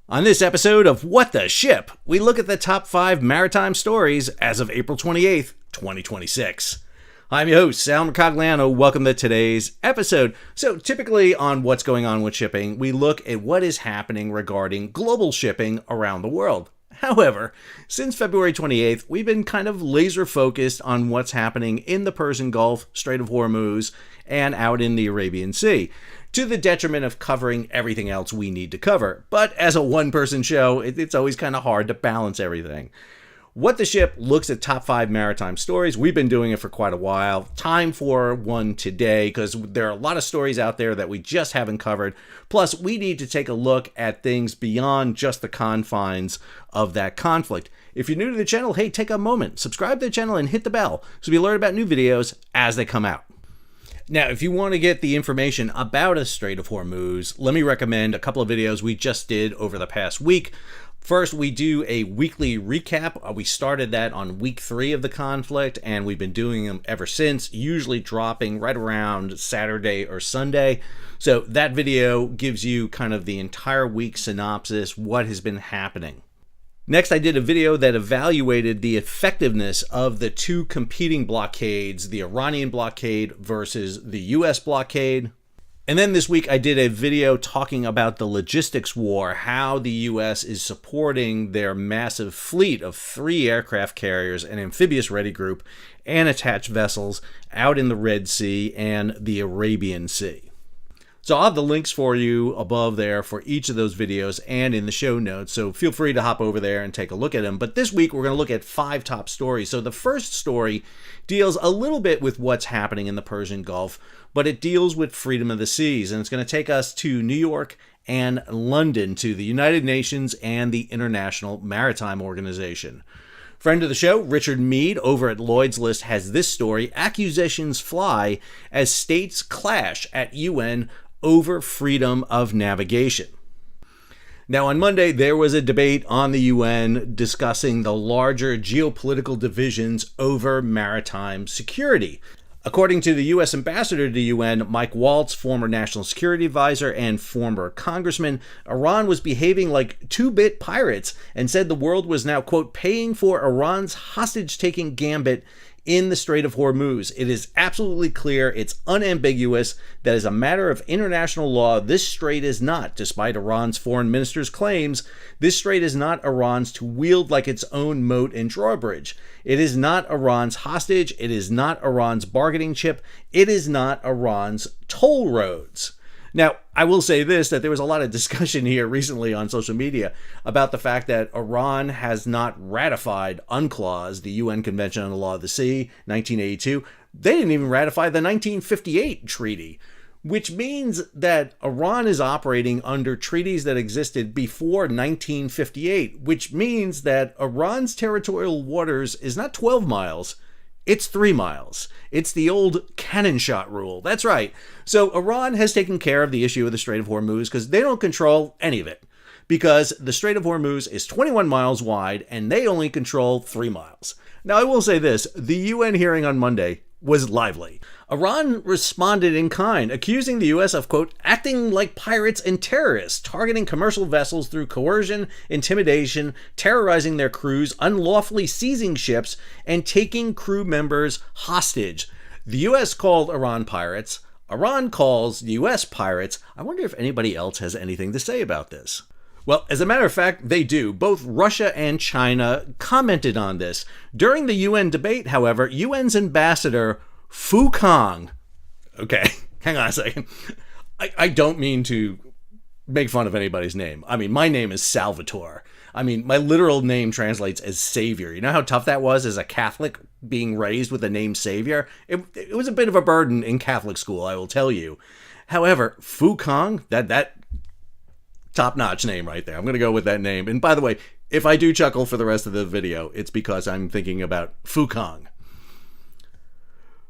On this episode of What the Ship, we look at the top 5 maritime stories as of April 28th, 2026. I'm your host, Sal Mercogliano. Welcome to today's episode. So typically on What's Going On with Shipping, we look at what is happening regarding global shipping around the world. However, since February 28th, we've been kind of laser focused on what's happening in the Persian Gulf, Strait of Hormuz, and out in the Arabian Sea, to the detriment of covering everything else we need to cover. But as a one-person show, it's always kind of hard to balance everything. What the Ship looks at top 5 maritime stories. We've been doing it for quite a while. Time for one today because there are a lot of stories out there that we just haven't covered. Plus, we need to take a look at things beyond just the confines of that conflict. If you're new to the channel, hey, take a moment, subscribe to the channel and hit the bell so you alert about new videos as they come out. Now, if you want to get the information about the Strait of Hormuz, let me recommend a couple of videos we just did over the past week. First, we do a weekly recap. We started that on week 3 of the conflict, and we've been doing them ever since, usually dropping right around Saturday or Sunday. So that video gives you kind of the entire week synopsis, what has been happening. Next, I did a video that evaluated the effectiveness of the two competing blockades, the Iranian blockade versus the US blockade. And then this week I did a video talking about the logistics war, how the US is supporting their massive fleet of 3 aircraft carriers, an amphibious ready group, and attached vessels out in the Red Sea and the Arabian Sea. So I'll have the links for you above there for each of those videos and in the show notes, so feel free to hop over there and take a look at them. But this week we're going to look at 5 top stories. So the first story deals a little bit with what's happening in the Persian Gulf, but it deals with freedom of the seas, and it's going to take us to New York and London, to the United Nations and the International Maritime Organization. Friend of the show, Richard Mead over at Lloyd's List, has this story: Accusations fly as states clash at UN over freedom of navigation. Now, on Monday, there was a debate on the UN discussing the larger geopolitical divisions over maritime security. According to the U.S. ambassador to the UN, Mike Waltz, former national security advisor and former congressman, Iran was behaving like 2-bit pirates and said the world was now, quote, paying for Iran's hostage-taking gambit in the Strait of Hormuz. It is absolutely clear, it's unambiguous, that as a matter of international law, this strait is not, despite Iran's foreign minister's claims, this strait is not Iran's to wield like its own moat and drawbridge. It is not Iran's hostage, it is not Iran's bargaining chip, it is not Iran's toll roads. Now, I will say this, that there was a lot of discussion here recently on social media about the fact that Iran has not ratified UNCLOS, the UN Convention on the Law of the Sea, 1982. They didn't even ratify the 1958 treaty, which means that Iran is operating under treaties that existed before 1958, which means that Iran's territorial waters is not 12 miles, it's 3 miles. It's the old cannon shot rule. That's right. So Iran has taken care of the issue of the Strait of Hormuz because they don't control any of it. Because the Strait of Hormuz is 21 miles wide and they only control 3 miles. Now, I will say this, the UN hearing on Monday was lively. Iran responded in kind, accusing the U.S. of, quote, acting like pirates and terrorists, targeting commercial vessels through coercion, intimidation, terrorizing their crews, unlawfully seizing ships, and taking crew members hostage. The U.S. called Iran pirates. Iran calls the U.S. pirates. I wonder if anybody else has anything to say about this. Well, as a matter of fact, they do. Both Russia and China commented on this. During the UN debate, however, UN's ambassador Fu Kong. Okay, hang on a second. I don't mean to make fun of anybody's name. I mean, my name is Salvatore. I mean, my literal name translates as Savior. You know how tough that was as a Catholic being raised with the name Savior? It was a bit of a burden in Catholic school, I will tell you. However, Fu Kong, that top-notch name right there. I'm going to go with that name. And by the way, if I do chuckle for the rest of the video, it's because I'm thinking about Fu Kong.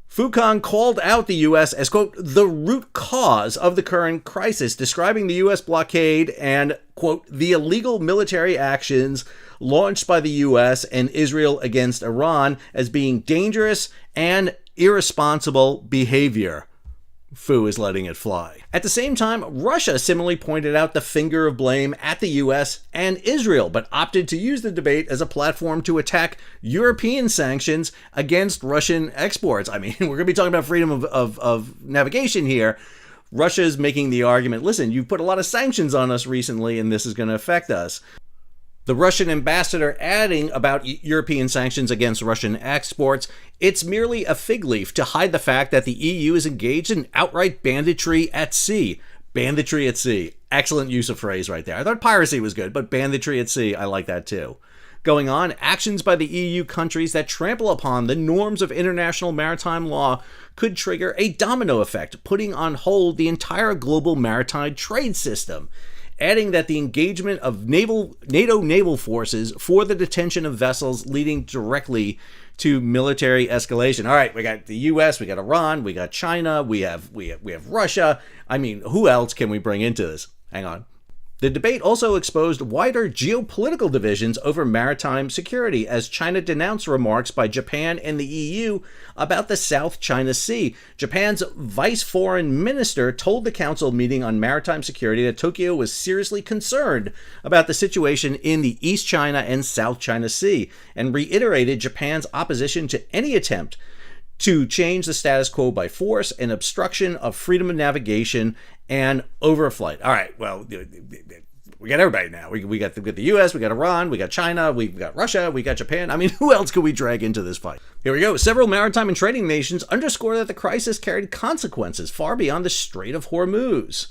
Fu Kong called out the U.S. as, quote, the root cause of the current crisis, describing the U.S. blockade and, quote, the illegal military actions launched by the U.S. and Israel against Iran as being dangerous and irresponsible behavior. Fu is letting it fly. At the same time, Russia similarly pointed out the finger of blame at the US and Israel, but opted to use the debate as a platform to attack European sanctions against Russian exports. I mean, we're going to be talking about freedom of navigation here. Russia is making the argument, listen, you've put a lot of sanctions on us recently, and this is going to affect us. The Russian ambassador adding about European sanctions against Russian exports, it's merely a fig leaf to hide the fact that the EU is engaged in outright banditry at sea. Banditry at sea. Excellent use of phrase right there. I thought piracy was good, but banditry at sea, I like that too. Going on, actions by the EU countries that trample upon the norms of international maritime law could trigger a domino effect, putting on hold the entire global maritime trade system. Adding that the engagement of NATO naval forces for the detention of vessels leading directly to military escalation. All right, we got the US, we got Iran, we got China, we have Russia. I mean, who else can we bring into this? Hang on. The debate also exposed wider geopolitical divisions over maritime security as China denounced remarks by Japan and the EU about the South China Sea. Japan's vice foreign minister told the council meeting on maritime security that Tokyo was seriously concerned about the situation in the East China and South China Sea and reiterated Japan's opposition to any attempt to change the status quo by force and obstruction of freedom of navigation and overflight. All right, well, we got everybody now. We got the US, we got Iran, we got China, we've got Russia, we got Japan. I mean, who else could we drag into this fight? Here we go. Several maritime and trading nations underscore that the crisis carried consequences far beyond the Strait of Hormuz.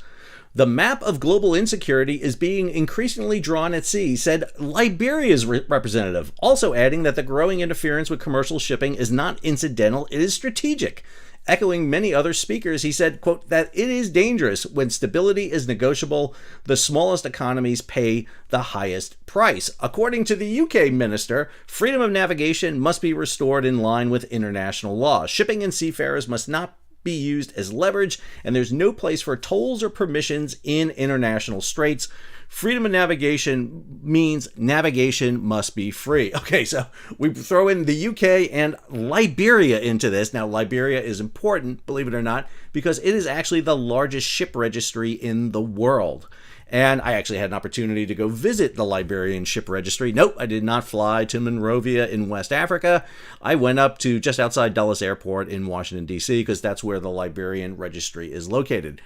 The map of global insecurity is being increasingly drawn at sea, said Liberia's representative, also adding that the growing interference with commercial shipping is not incidental, it is strategic. Echoing many other speakers, he said, quote, that it is dangerous when stability is negotiable, the smallest economies pay the highest price. According to the UK minister, freedom of navigation must be restored in line with international law. Shipping and seafarers must not be used as leverage, and there's no place for tolls or permissions in international straits. Freedom of navigation means navigation must be free. Okay, so we throw in the UK and Liberia into this. Now, Liberia is important, believe it or not, because it is actually the largest ship registry in the world. And I actually had an opportunity to go visit the Liberian ship registry. Nope, I did not fly to Monrovia in West Africa. I went up to just outside Dulles Airport in Washington, D.C., because that's where the Liberian registry is located.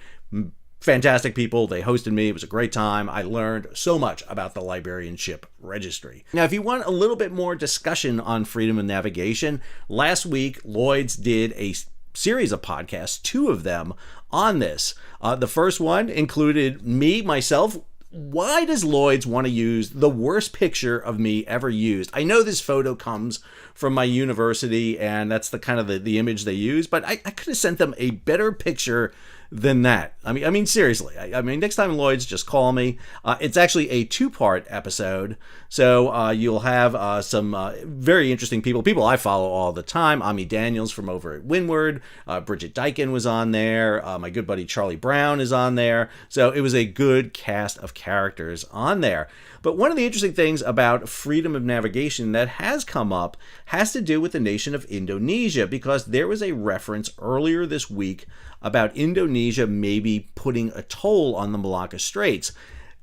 Fantastic people. They hosted me. It was a great time. I learned so much about the Liberian ship registry. Now, if you want a little bit more discussion on freedom of navigation, last week, Lloyd's did a series of podcasts, 2 of them, on this. The first one included myself. Why does Lloyd's want to use the worst picture of me ever used? I know this photo comes from my university, and that's the kind of the image they use, but I could have sent them a better picture than that. I mean, seriously. I mean, next time Lloyd's, just call me. It's actually a 2-part episode, so you'll have some very interesting people I follow all the time. Ami Daniels from over at Windward. Bridget Dykin was on there. My good buddy Charlie Brown is on there. So it was a good cast of characters on there. But one of the interesting things about freedom of navigation that has come up has to do with the nation of Indonesia, because there was a reference earlier this week about Indonesia maybe putting a toll on the Malacca Straits.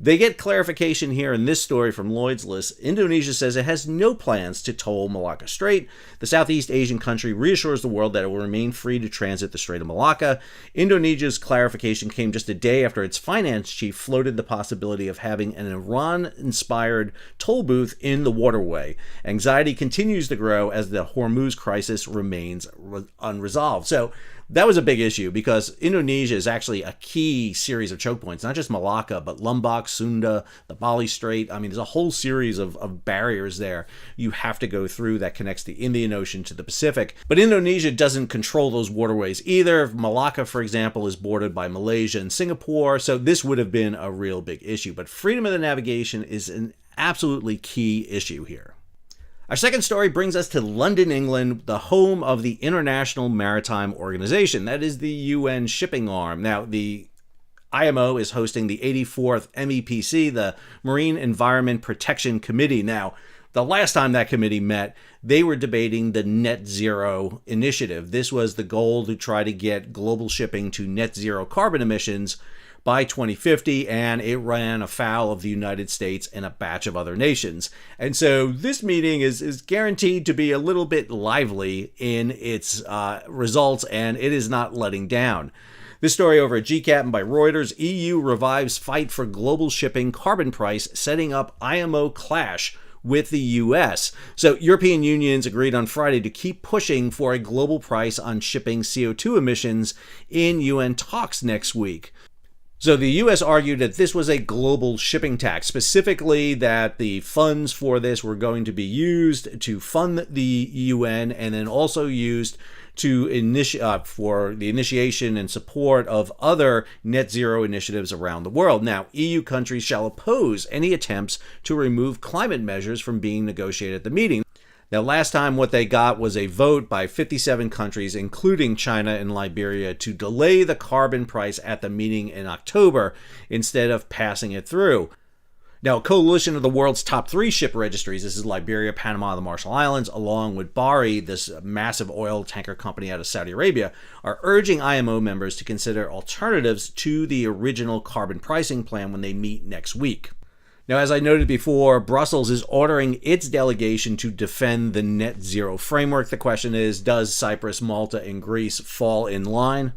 They get clarification here in this story from Lloyd's List. Indonesia says it has no plans to toll Malacca Strait. The Southeast Asian country reassures the world that it will remain free to transit the Strait of Malacca. Indonesia's clarification came just a day after its finance chief floated the possibility of having an Iran-inspired toll booth in the waterway. Anxiety continues to grow as the Hormuz crisis remains unresolved. So that was a big issue, because Indonesia is actually a key series of choke points, not just Malacca, but Lombok, Sunda, the Bali Strait. I mean, there's a whole series of barriers there you have to go through that connects the Indian Ocean to the Pacific. But Indonesia doesn't control those waterways either. Malacca, for example, is bordered by Malaysia and Singapore, so this would have been a real big issue. But freedom of the navigation is an absolutely key issue here. Our second story brings us to London, England, the home of the International Maritime Organization. That is the UN shipping arm. Now, the IMO is hosting the 84th MEPC, the Marine Environment Protection Committee. Now, The last time that committee met, they were debating the net zero initiative. This was the goal to try to get global shipping to net zero carbon emissions by 2050, and it ran afoul of the United States and a batch of other nations. And so this meeting is guaranteed to be a little bit lively in its results, and it is not letting down. This story over at GCAP by Reuters: EU revives fight for global shipping carbon price, setting up IMO clash with the US. So European unions agreed on Friday to keep pushing for a global price on shipping CO2 emissions in UN talks next week. So the U.S. argued that this was a global shipping tax, specifically that the funds for this were going to be used to fund the UN and then also used to for the initiation and support of other net zero initiatives around the world. Now, EU countries shall oppose any attempts to remove climate measures from being negotiated at the meeting. Now, last time what they got was a vote by 57 countries, including China and Liberia, to delay the carbon price at the meeting in October instead of passing it through. Now, a coalition of the world's top 3 ship registries, this is Liberia, Panama, the Marshall Islands, along with Bahri, this massive oil tanker company out of Saudi Arabia, are urging IMO members to consider alternatives to the original carbon pricing plan when they meet next week. Now, as I noted before, Brussels is ordering its delegation to defend the net zero framework. The question is, does Cyprus, Malta, and Greece fall in line?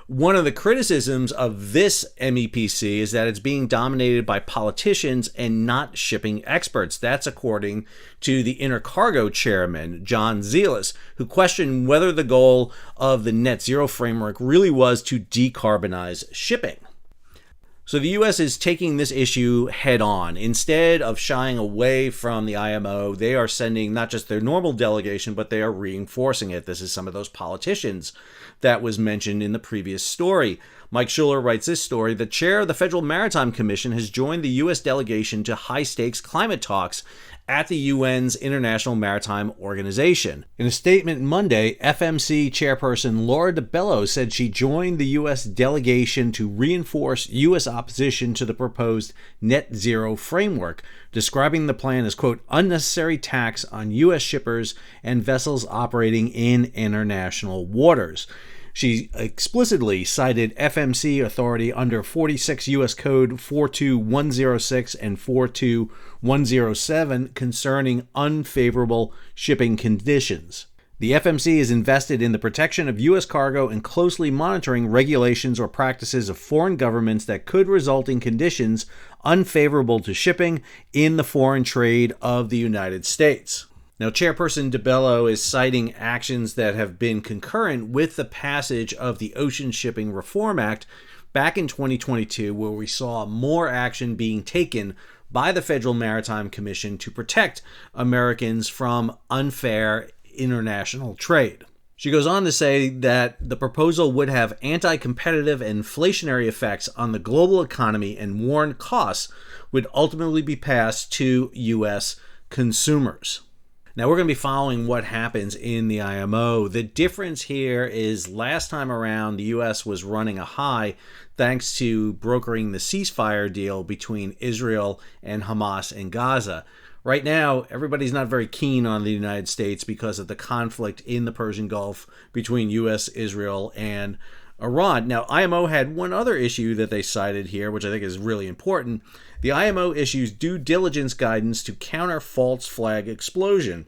One of the criticisms of this MEPC is that it's being dominated by politicians and not shipping experts. That's according to the Intercargo chairman, John Zealis, who questioned whether the goal of the net zero framework really was to decarbonize shipping. So the U.S. is taking this issue head on. Instead of shying away from the IMO, they are sending not just their normal delegation, but they are reinforcing it. This is some of those politicians that was mentioned in the previous story. Mike Schuller writes this story: the chair of the Federal Maritime Commission has joined the U.S. delegation to high-stakes climate talks at the UN's International Maritime Organization. In a statement Monday, FMC chairperson Laura DiBello said she joined the U.S. delegation to reinforce U.S. opposition to the proposed net zero framework, describing the plan as, quote, unnecessary tax on U.S. shippers and vessels operating in international waters. She explicitly cited FMC authority under 46 U.S. Code 42106 and 42107 concerning unfavorable shipping conditions. The FMC is invested in the protection of U.S. cargo and closely monitoring regulations or practices of foreign governments that could result in conditions unfavorable to shipping in the foreign trade of the United States. Now, Chairperson DiBello is citing actions that have been concurrent with the passage of the Ocean Shipping Reform Act back in 2022, where we saw more action being taken by the Federal Maritime Commission to protect Americans from unfair international trade. She goes on to say that the proposal would have anti-competitive and inflationary effects on the global economy and warn costs would ultimately be passed to U.S. consumers. Now, we're going to be following what happens in the IMO. The difference here is last time around, the U.S. was running a high thanks to brokering the ceasefire deal between Israel and Hamas in Gaza. Right now, everybody's not very keen on the United States because of the conflict in the Persian Gulf between U.S., Israel, and Iran. Now, IMO had one other issue that they cited here, which I think is really important. The IMO issues due diligence guidance to counter false flag explosion.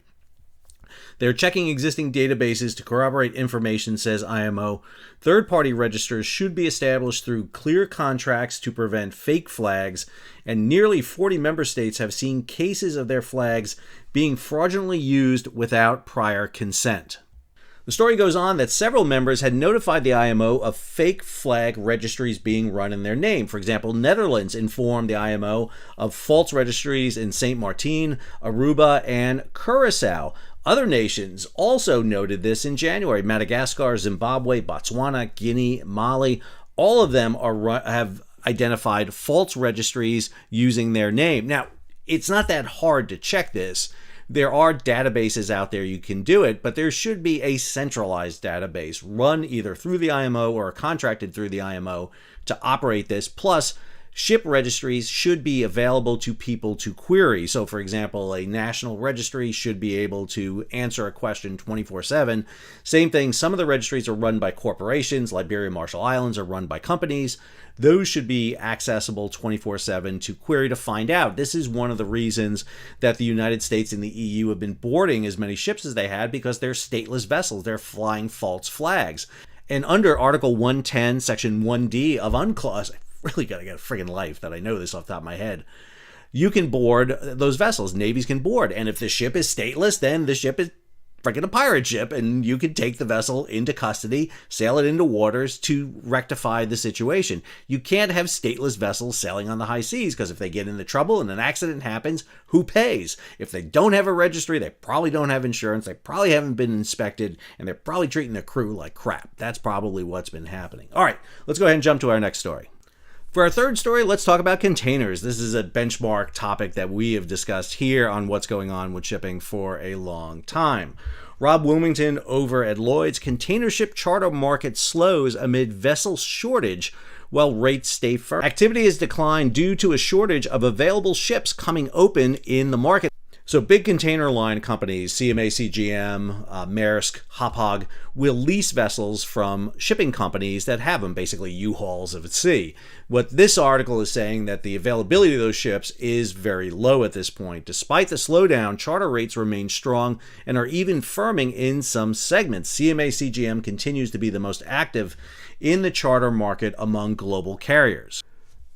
They're checking existing databases to corroborate information, says IMO. Third-party registers should be established through clear contracts to prevent fake flags, and nearly 40 member states have seen cases of their flags being fraudulently used without prior consent. The story goes on that several members had notified the IMO of fake flag registries being run in their name. For example, Netherlands informed the IMO of false registries in St. Martin, Aruba, and Curacao. Other nations also noted this in January. Madagascar, Zimbabwe, Botswana, Guinea, Mali, all of them have identified false registries using their name. Now, it's not that hard to check this. There are databases out there you can do it, but there should be a centralized database run either through the IMO or contracted through the IMO to operate this. Plus, ship registries should be available to people to query. So, for example, a national registry should be able to answer a question 24/7. Same thing, some of the registries are run by corporations. Liberia, Marshall Islands are run by companies. Those should be accessible 24/7 to query to find out. This is one of the reasons that the United States and the EU have been boarding as many ships as they had, because they're stateless vessels. They're flying false flags. And under Article 110, Section 1D of UNCLOS, really got to get a friggin' life that I know this off the top of my head, you can board those vessels. Navies can board. And if the ship is stateless, then the ship is friggin' a pirate ship, and you can take the vessel into custody, sail it into waters to rectify the situation. You can't have stateless vessels sailing on the high seas, because if they get into trouble and an accident happens, who pays? If they don't have a registry, they probably don't have insurance, they probably haven't been inspected, and they're probably treating their crew like crap. That's probably what's been happening. All right, let's go ahead and jump to our next story. For our third story, let's talk about containers. This is a benchmark topic that we have discussed here on what's going on with shipping for a long time. Rob Wilmington over at Lloyd's: container ship charter market slows amid vessel shortage while rates stay firm. Activity has declined due to a shortage of available ships coming open in the market. So big container line companies, CMA CGM, Maersk, Hapag, will lease vessels from shipping companies that have them, basically U-Hauls of the sea. What this article is saying, that the availability of those ships is very low at this point. Despite the slowdown, charter rates remain strong and are even firming in some segments. CMA CGM continues to be the most active in the charter market among global carriers.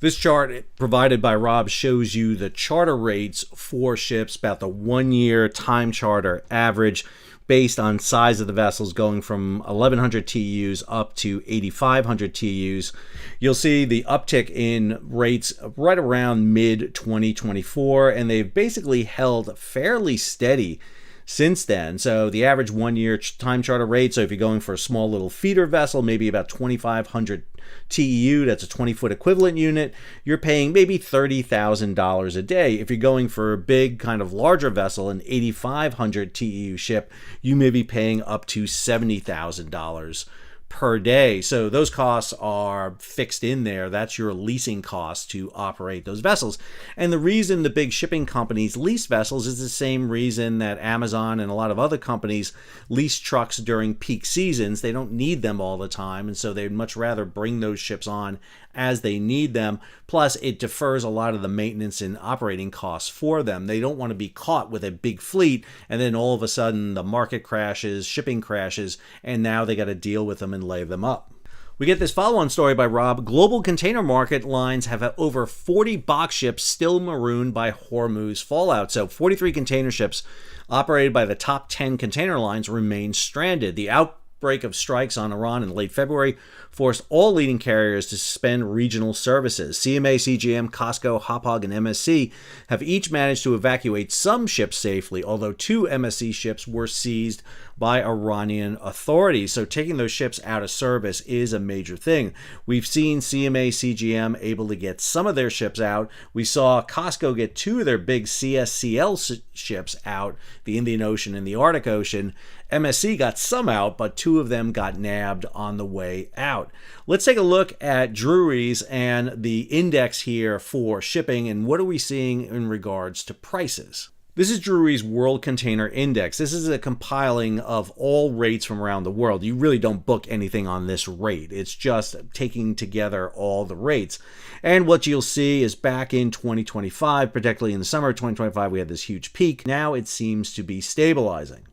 This chart provided by Rob shows you the charter rates for ships, about the 1-year time charter average based on size of the vessels, going from 1,100 TEUs up to 8,500 TEUs. You'll see the uptick in rates right around mid-2024, and they've basically held fairly steady since then. So the average 1-year time charter rate, so if you're going for a small little feeder vessel, maybe about 2,500 TEU, that's a 20-foot equivalent unit, you're paying maybe $30,000 a day. If you're going for a big kind of larger vessel, an 8,500 TEU ship, you may be paying up to $70,000 per day. So those costs are fixed in there. That's your leasing costs to operate those vessels. And the reason the big shipping companies lease vessels is the same reason that Amazon and a lot of other companies lease trucks during peak seasons. They don't need them all the time, and so they'd much rather bring those ships on as they need them. Plus, it defers a lot of the maintenance and operating costs for them. They don't want to be caught with a big fleet and then all of a sudden the market crashes, shipping crashes, and now they got to deal with them and lay them up. We get this follow-on story by Rob. Global container market lines have over 40 box ships still marooned by Hormuz fallout. So 43 container ships operated by the top 10 container lines remain stranded. The outbreak of strikes on Iran in late February forced all leading carriers to suspend regional services. CMA, CGM, COSCO, Hapag, and MSC have each managed to evacuate some ships safely, although 2 MSC ships were seized by Iranian authorities. So taking those ships out of service is a major thing. We've seen CMA, CGM able to get some of their ships out. We saw COSCO get 2 of their big CSCL ships out, the Indian Ocean and the Arctic Ocean. MSC got some out, but 2 of them got nabbed on the way out. Let's take a look at Drewry's and the index here for shipping, and what are we seeing in regards to prices. This is Drewry's World Container Index. This is a compiling of all rates from around the world. You really don't book anything on this rate. It's just taking together all the rates. And what you'll see is back in 2025, particularly in the summer of 2025, we had this huge peak. Now it seems to be stabilizing.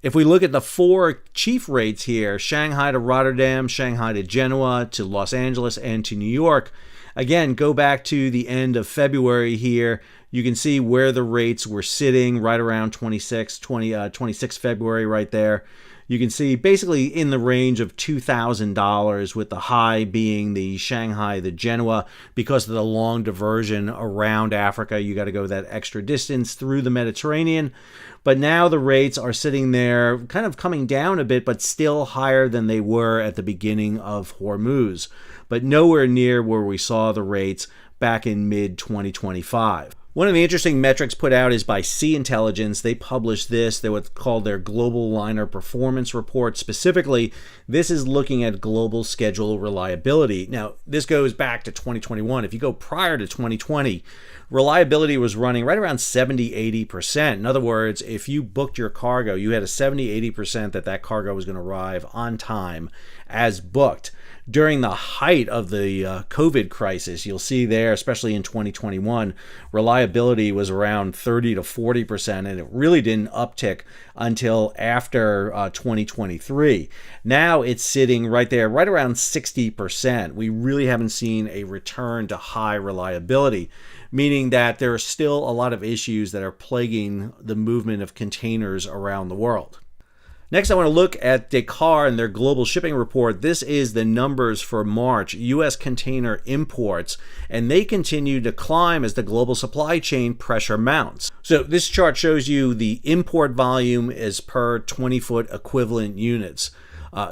If we look at the 4 chief rates here, Shanghai to Rotterdam, Shanghai to Genoa, to Los Angeles, and to New York, again, go back to the end of February here. You can see where the rates were sitting right around 26 February right there. You can see basically in the range of $2,000, with the high being the Shanghai, the Genoa, because of the long diversion around Africa. You got to go that extra distance through the Mediterranean. But now the rates are sitting there kind of coming down a bit, but still higher than they were at the beginning of Hormuz, but nowhere near where we saw the rates back in mid-2025. One of the interesting metrics put out is by Sea Intelligence. They published this. They're what's called their Global Liner Performance Report. Specifically, this is looking at global schedule reliability. Now, this goes back to 2021. If you go prior to 2020, reliability was running right around 70-80%. In other words, if you booked your cargo, you had a 70-80% that cargo was going to arrive on time as booked. During the height of the COVID crisis, you'll see there, especially in 2021, reliability was around 30 to 40%, and it really didn't uptick until after 2023. Now it's sitting right there, right around 60%. We really haven't seen a return to high reliability, meaning that there are still a lot of issues that are plaguing the movement of containers around the world. Next, I want to look at Dakar and their global shipping report. This is the numbers for March, U.S. container imports, and they continue to climb as the global supply chain pressure mounts. So this chart shows you the import volume as per 20-foot equivalent units.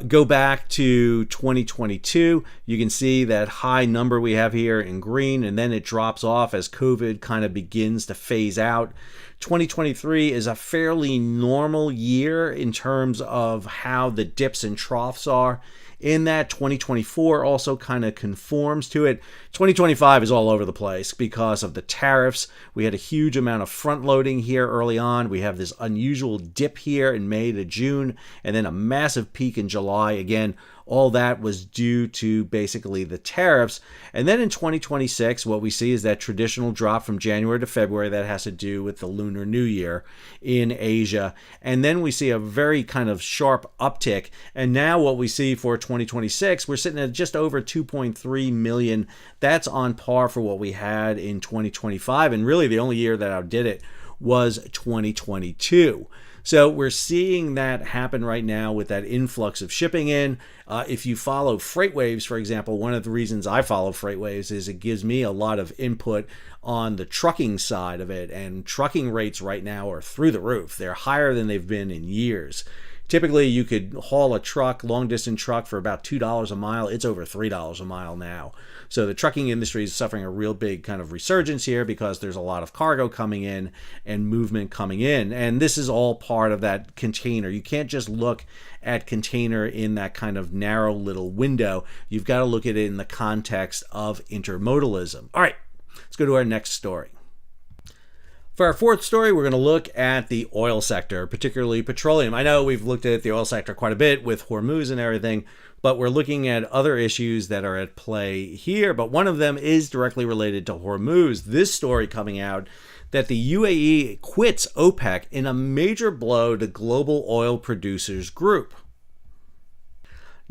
Go back to 2022, you can see that high number we have here in green, and then it drops off as COVID kind of begins to phase out. 2023 is a fairly normal year in terms of how the dips and troughs are. In that, 2024 also kind of conforms to it. 2025 is all over the place because of the tariffs. We had a huge amount of front loading here early on. We have this unusual dip here in May to June, and then a massive peak in July. Again, all that was due to basically the tariffs. And then in 2026, what we see is that traditional drop from January to February that has to do with the Lunar New Year in Asia. And then we see a very kind of sharp uptick. And now what we see for 2026, we're sitting at just over 2.3 million. That's on par for what we had in 2025. And really the only year that outdid it was 2022. So we're seeing that happen right now with that influx of shipping in. If you follow FreightWaves, for example, one of the reasons I follow FreightWaves is it gives me a lot of input on the trucking side of it. And trucking rates right now are through the roof. They're higher than they've been in years. Typically, you could haul a truck, long-distance truck, for about $2 a mile. It's over $3 a mile now. So the trucking industry is suffering a real big kind of resurgence here because there's a lot of cargo coming in and movement coming in. And this is all part of that container. You can't just look at container in that kind of narrow little window. You've got to look at it in the context of intermodalism. All right, let's go to our next story. For our fourth story, we're going to look at the oil sector, particularly petroleum. I know we've looked at the oil sector quite a bit with Hormuz and everything, but we're looking at other issues that are at play here. But one of them is directly related to Hormuz. This story coming out that the UAE quits OPEC in a major blow to global oil producers group.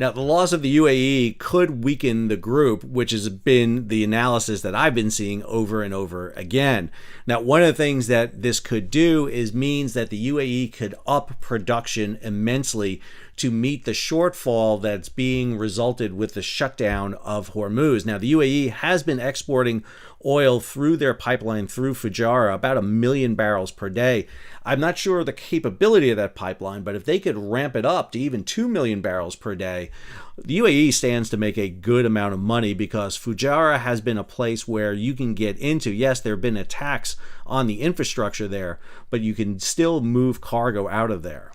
Now, the loss of the UAE could weaken the group, which has been the analysis that I've been seeing over and over again. Now, one of the things that this could do is means that the UAE could up production immensely to meet the shortfall that's being resulted with the shutdown of Hormuz. Now, the UAE has been exporting oil through their pipeline through Fujairah, about 1 million barrels per day. I'm not sure of the capability of that pipeline, but if they could ramp it up to even 2 million barrels per day, the UAE stands to make a good amount of money because Fujairah has been a place where you can get into. Yes, there have been attacks on the infrastructure there, but you can still move cargo out of there.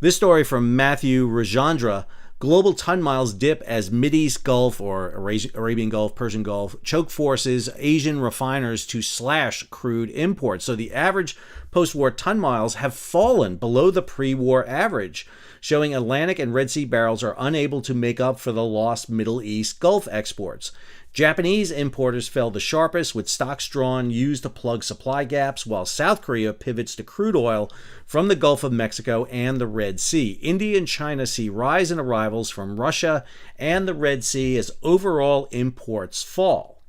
This story from Matthew Rajandra: global ton miles dip as Mideast Gulf or Arabian Gulf, Persian Gulf choke forces Asian refiners to slash crude imports. So the average post-war ton miles have fallen below the pre-war average, showing Atlantic and Red Sea barrels are unable to make up for the lost Middle East Gulf exports. Japanese importers fell the sharpest, with stocks drawn used to plug supply gaps, while South Korea pivots to crude oil from the Gulf of Mexico and the Red Sea. India and China see rise in arrivals from Russia and the Red Sea as overall imports fall.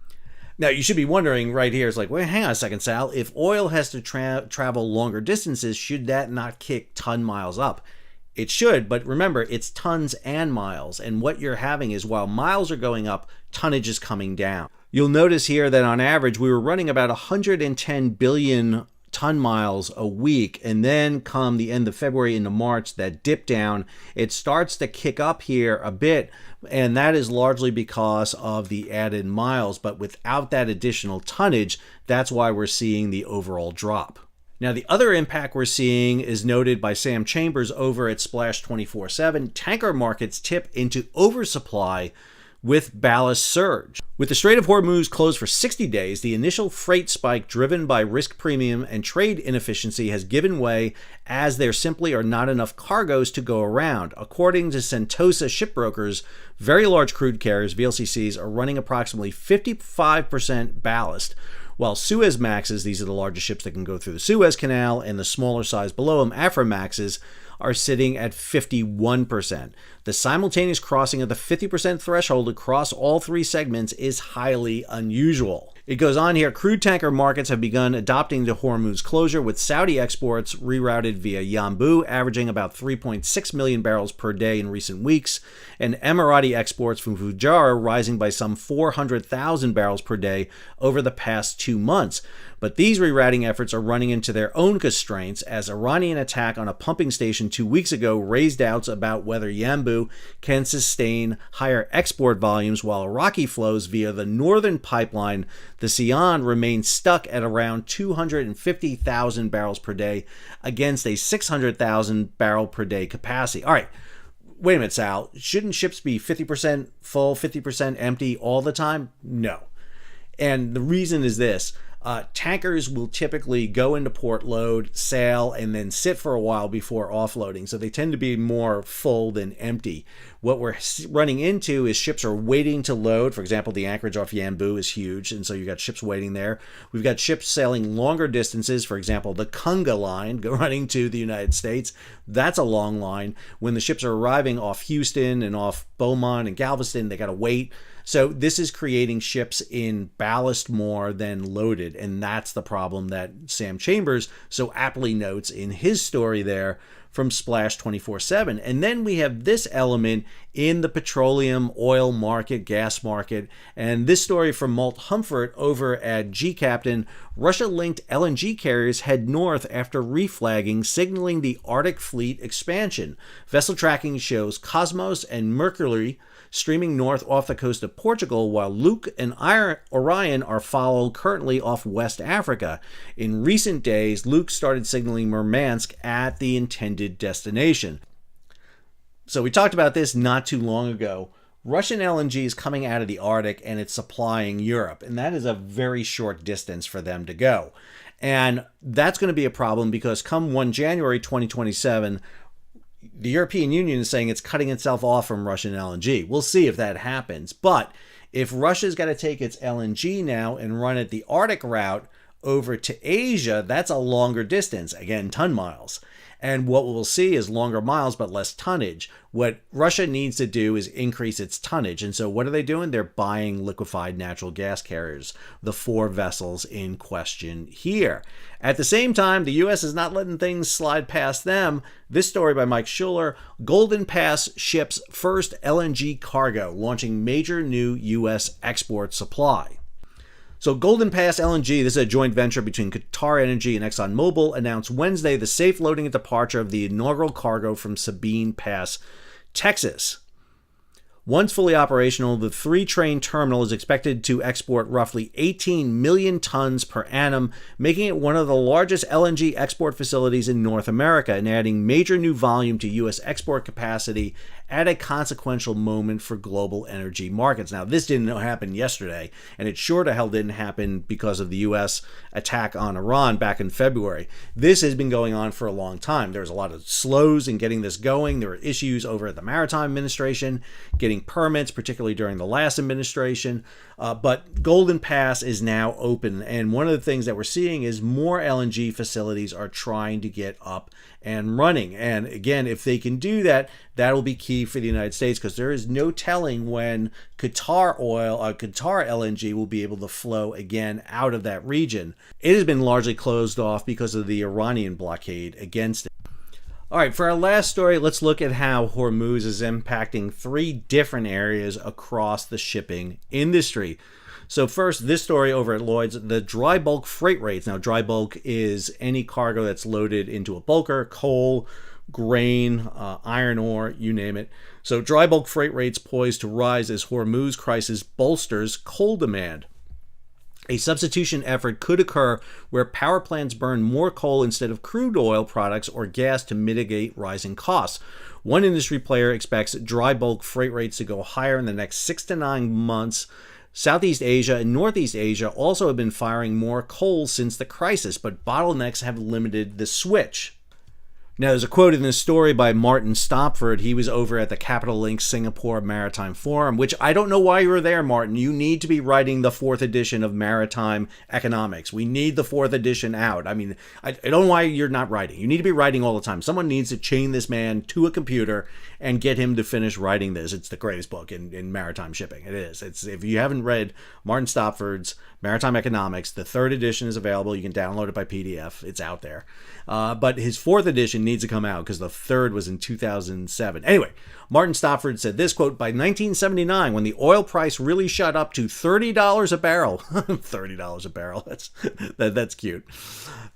Now, you should be wondering right here, it's like, well, hang on a second, Sal. If oil has to travel longer distances, should that not kick ton miles up? It should, but remember, it's tons and miles, and what you're having is while miles are going up, tonnage is coming down. You'll notice here that on average, we were running about 110 billion ton miles a week. And then come the end of February into March, that dip down, it starts to kick up here a bit. And that is largely because of the added miles. But without that additional tonnage, that's why we're seeing the overall drop. Now, the other impact we're seeing is noted by Sam Chambers over at Splash 24/7. Tanker markets tip into oversupply with ballast surge. With the Strait of Hormuz closed for 60 days, the initial freight spike driven by risk premium and trade inefficiency has given way as there simply are not enough cargoes to go around. According to Sentosa shipbrokers, very large crude carriers, VLCCs, are running approximately 55% ballast, while Suezmaxes, these are the largest ships that can go through the Suez Canal, and the smaller size below them, Aframaxes, are sitting at 51%. The simultaneous crossing of the 50% threshold across all three segments is highly unusual. It goes on here, crude tanker markets have begun adopting the Hormuz closure, with Saudi exports rerouted via Yanbu averaging about 3.6 million barrels per day in recent weeks, and Emirati exports from Fujairah rising by some 400,000 barrels per day over the past 2 months. But these rerouting efforts are running into their own constraints, as Iranian attack on a pumping station 2 weeks ago raised doubts about whether Yanbu can sustain higher export volumes, while Iraqi flows via the northern pipeline, the Sian, remain stuck at around 250,000 barrels per day against a 600,000 barrel per day capacity. All right, wait a minute, Sal. Shouldn't ships be 50% full, 50% empty all the time? No. And the reason is this. Tankers will typically go into port, load, sail, and then sit for a while before offloading. So they tend to be more full than empty. What we're running into is ships are waiting to load. For example, the anchorage off Yanbu is huge, and so you've got ships waiting there. We've got ships sailing longer distances. For example, the Kunga line running to the United States. That's a long line. When the ships are arriving off Houston and off Beaumont and Galveston, they got to wait. So this is creating ships in ballast more than loaded, and that's the problem that Sam Chambers so aptly notes in his story there from Splash 24/7. And then we have this element in the petroleum oil market, gas market, and this story from Malt Humford over at G Captain. Russia-linked LNG carriers head north after reflagging, signaling the Arctic fleet expansion. Vessel tracking shows Cosmos and Mercury streaming north off the coast of Portugal, while Luke and Orion are followed currently off West Africa. In recent days, Luke started signaling Murmansk at the intended destination. So we talked about this not too long ago. Russian LNG is coming out of the Arctic and it's supplying Europe, and that is a very short distance for them to go. And that's going to be a problem because come 1 January 2027, the European Union is saying it's cutting itself off from Russian LNG. We'll see if that happens. But if Russia's got to take its LNG now and run it the Arctic route over to Asia, that's a longer distance. Again, ton miles. And what we'll see is longer miles but less tonnage. What Russia needs to do is increase its tonnage. And so what are they doing? They're buying liquefied natural gas carriers, the 4 vessels in question here. At the same time, the U.S. is not letting things slide past them. This story by Mike Schuller, Golden Pass ships first LNG cargo, launching major new U.S. export supply. So Golden Pass LNG, this is a joint venture between Qatar Energy and ExxonMobil, announced Wednesday the safe loading and departure of the inaugural cargo from Sabine Pass, Texas. Once fully operational, the 3-train terminal is expected to export roughly 18 million tons per annum, making it one of the largest LNG export facilities in North America and adding major new volume to U.S. export capacity at a consequential moment for global energy markets. Now, this didn't happen yesterday, and it sure to hell didn't happen because of the U.S. attack on Iran back in February. This has been going on for a long time. There's a lot of slows in getting this going. There were issues over at the Maritime Administration, getting permits, particularly during the last administration. But Golden Pass is now open, and one of the things that we're seeing is more LNG facilities are trying to get up and running. And again, if they can do that, that'll be key for the United States, because there is no telling when Qatar LNG will be able to flow again out of that region. It has been largely closed off because of the Iranian blockade against it. All right, for our last story, let's look at how Hormuz is impacting 3 different areas across the shipping industry. So first, this story over at Lloyd's, the dry bulk freight rates. Now, dry bulk is any cargo that's loaded into a bulker, coal, grain, iron ore, you name it. So dry bulk freight rates poised to rise as Hormuz crisis bolsters coal demand. A substitution effort could occur where power plants burn more coal instead of crude oil products or gas to mitigate rising costs. One industry player expects dry bulk freight rates to go higher in the next 6 to 9 months. Southeast Asia and Northeast Asia also have been firing more coal since the crisis, but bottlenecks have limited the switch. Now, there's a quote in this story by Martin Stopford. He was over at the Capital Link Singapore Maritime Forum, which I don't know why you were there, Martin. You need to be writing the 4th edition of Maritime Economics. We need the 4th edition out. I mean, I don't know why you're not writing. You need to be writing all the time. Someone needs to chain this man to a computer and get him to finish writing this. It's the greatest book in maritime shipping. It is. If you haven't read Martin Stopford's Maritime Economics, the 3rd edition is available. You can download it by PDF. It's out there. But his 4th edition needs to come out because the 3rd was in 2007. Anyway, Martin Stopford said this, quote, by 1979, when the oil price really shot up to $30 a barrel, $30 a barrel, that's cute.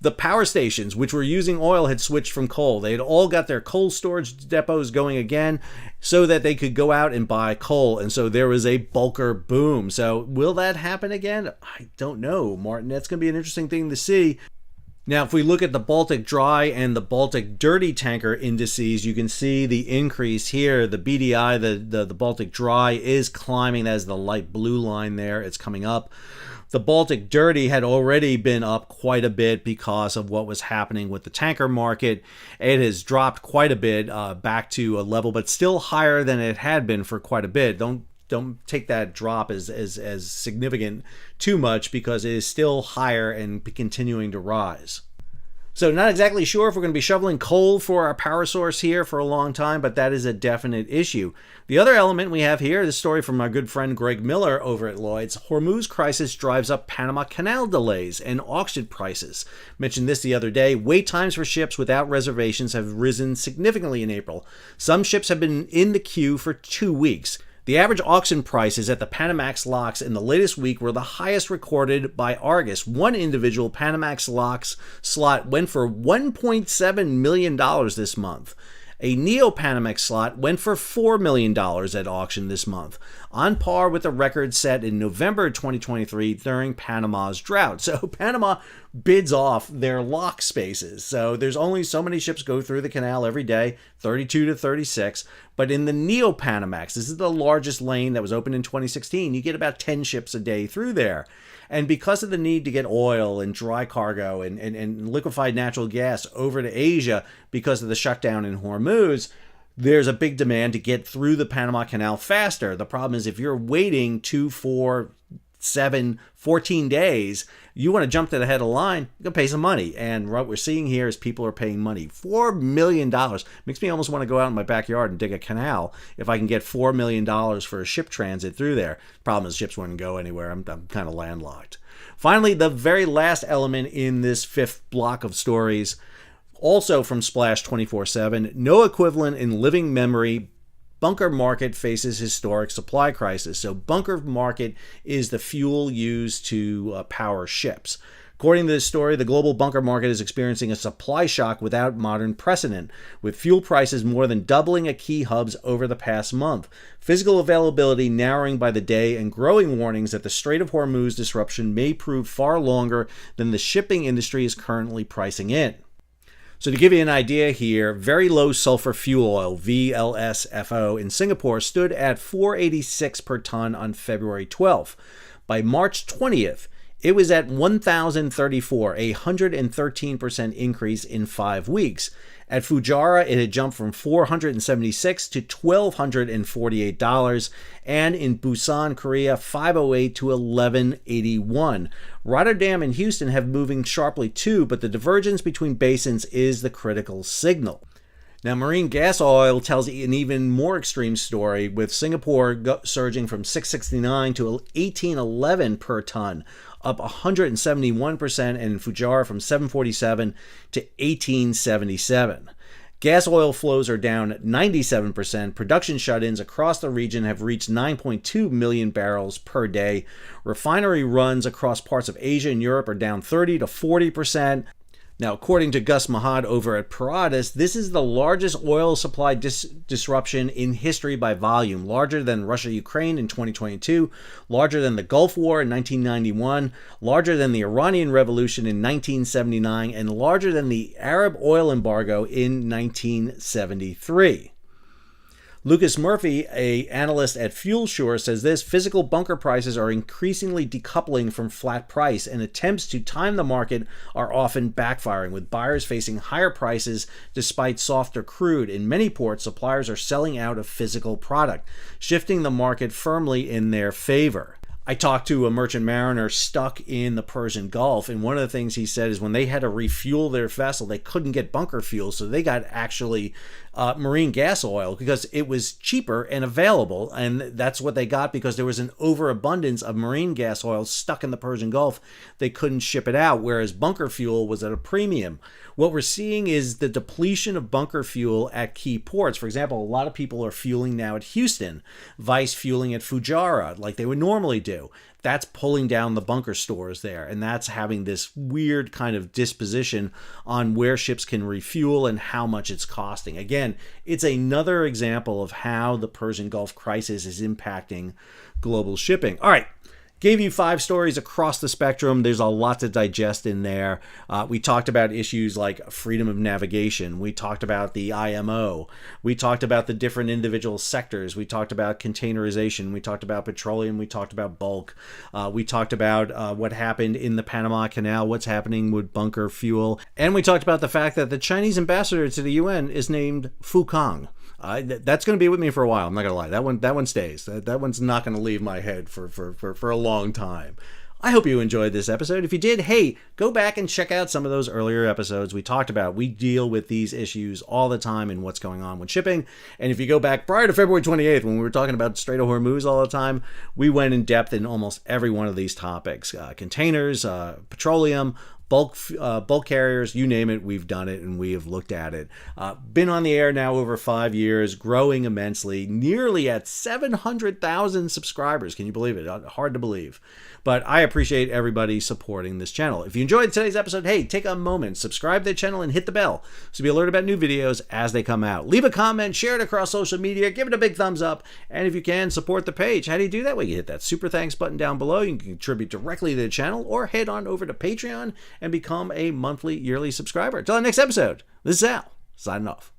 The power stations, which were using oil, had switched from coal. They had all got their coal storage depots going again so that they could go out and buy coal. And so there was a bulker boom. So will that happen again? I don't know, Martin. That's going to be an interesting thing to see. Now, if we look at the Baltic Dry and the Baltic Dirty Tanker indices, you can see the increase here. The BDI, the Baltic Dry, is climbing. That is the light blue line there. It's coming up. The Baltic Dirty had already been up quite a bit because of what was happening with the tanker market. It has dropped quite a bit back to a level, but still higher than it had been for quite a bit. Don't take that drop as significant too much, because it is still higher and continuing to rise. So not exactly sure if we're going to be shoveling coal for our power source here for a long time, but that is a definite issue. The other element we have here, this story from our good friend Greg Miller over at Lloyd's. Hormuz crisis drives up Panama Canal delays and auction prices. Mentioned this the other day. Wait times for ships without reservations have risen significantly in April. Some ships have been in the queue for 2 weeks. The average auction prices at the Panamax locks in the latest week were the highest recorded by Argus. One individual Panamax locks slot went for $1.7 million this month. A Neo-Panamax slot went for $4 million at auction this month, on par with the record set in November 2023 during Panama's drought. So Panama bids off their lock spaces. So there's only so many ships go through the canal every day, 32 to 36. But in the Neo-Panamax, this is the largest lane that was opened in 2016, you get about 10 ships a day through there. And because of the need to get oil and dry cargo and liquefied natural gas over to Asia because of the shutdown in Hormuz, there's a big demand to get through the Panama Canal faster. The problem is if you're waiting 2, 4, 7, 14 days, you want to jump to the head of the line, you're going to pay some money. And what we're seeing here is people are paying money. $4 million. Makes me almost want to go out in my backyard and dig a canal if I can get $4 million for a ship transit through there. Problem is ships wouldn't go anywhere. I'm kind of landlocked. Finally, the very last element in this 5th block of stories, also from Splash 24/7, no equivalent in living memory. Bunker market faces historic supply crisis. So bunker market is the fuel used to power ships. According to this story, the global bunker market is experiencing a supply shock without modern precedent, with fuel prices more than doubling at key hubs over the past month. Physical availability narrowing by the day and growing warnings that the Strait of Hormuz disruption may prove far longer than the shipping industry is currently pricing in. So to give you an idea here, very low sulfur fuel oil, VLSFO, in Singapore stood at $4.86 per ton on February 12th. By March 20th, it was at $1,034, a 113% increase in 5 weeks. At Fujairah, it had jumped from $476 to $1,248, and in Busan, Korea, $508 to $1,181. Rotterdam and Houston have moving sharply too, but the divergence between basins is the critical signal. Now, marine gas oil tells an even more extreme story, with Singapore surging from $669 to $1,811 per ton, up 171%, and Fujairah from $747 to $1,877. Gas oil flows are down 97%. Production shut-ins across the region have reached 9.2 million barrels per day. Refinery runs across parts of Asia and Europe are down 30 to 40%. Now, according to Gus Mahad over at Paratus, this is the largest oil supply disruption in history by volume, larger than Russia-Ukraine in 2022, larger than the Gulf War in 1991, larger than the Iranian Revolution in 1979, and larger than the Arab oil embargo in 1973. Lucas Murphy, an analyst at FuelSure, says this: physical bunker prices are increasingly decoupling from flat price, and attempts to time the market are often backfiring, with buyers facing higher prices despite softer crude. In many ports, suppliers are selling out of physical product, shifting the market firmly in their favor. I talked to a merchant mariner stuck in the Persian Gulf, and one of the things he said is when they had to refuel their vessel, they couldn't get bunker fuel, so they got actually marine gas oil because it was cheaper and available, and that's what they got because there was an overabundance of marine gas oil stuck in the Persian Gulf. They couldn't ship it out, whereas bunker fuel was at a premium. What we're seeing is the depletion of bunker fuel at key ports. For example, a lot of people are fueling now at Houston, vice fueling at Fujairah like they would normally do. That's pulling down the bunker stores there, and that's having this weird kind of disposition on where ships can refuel and how much it's costing. Again, it's another example of how the Persian Gulf crisis is impacting global shipping. All right. Gave you 5 stories across the spectrum. There's a lot to digest in there. We talked about issues like freedom of navigation. We talked about the IMO. We talked about the different individual sectors. We talked about containerization. We talked about petroleum. We talked about bulk. We talked about what happened in the Panama Canal, what's happening with bunker fuel. And we talked about the fact that the Chinese ambassador to the UN is named Fu Kang. That's going to be with me for a while. I'm not going to lie. That one stays. That one's not going to leave my head for a long time. I hope you enjoyed this episode. If you did, hey, go back and check out some of those earlier episodes we talked about. We deal with these issues all the time and what's going on with shipping. And if you go back prior to February 28th, when we were talking about Strait of Hormuz all the time, we went in depth in almost every one of these topics. Containers, petroleum, bulk carriers, you name it, we've done it and we have looked at it. Been on the air now over 5 years, growing immensely, nearly at 700,000 subscribers. Can you believe it? Hard to believe. But I appreciate everybody supporting this channel. If you enjoyed today's episode, hey, take a moment, subscribe to the channel and hit the bell so be alerted about new videos as they come out. Leave a comment, share it across social media, give it a big thumbs up, and if you can, support the page. How do you do that? Well, you hit that super thanks button down below. You can contribute directly to the channel or head on over to Patreon and become a monthly, yearly subscriber. Until our next episode, this is Al, signing off.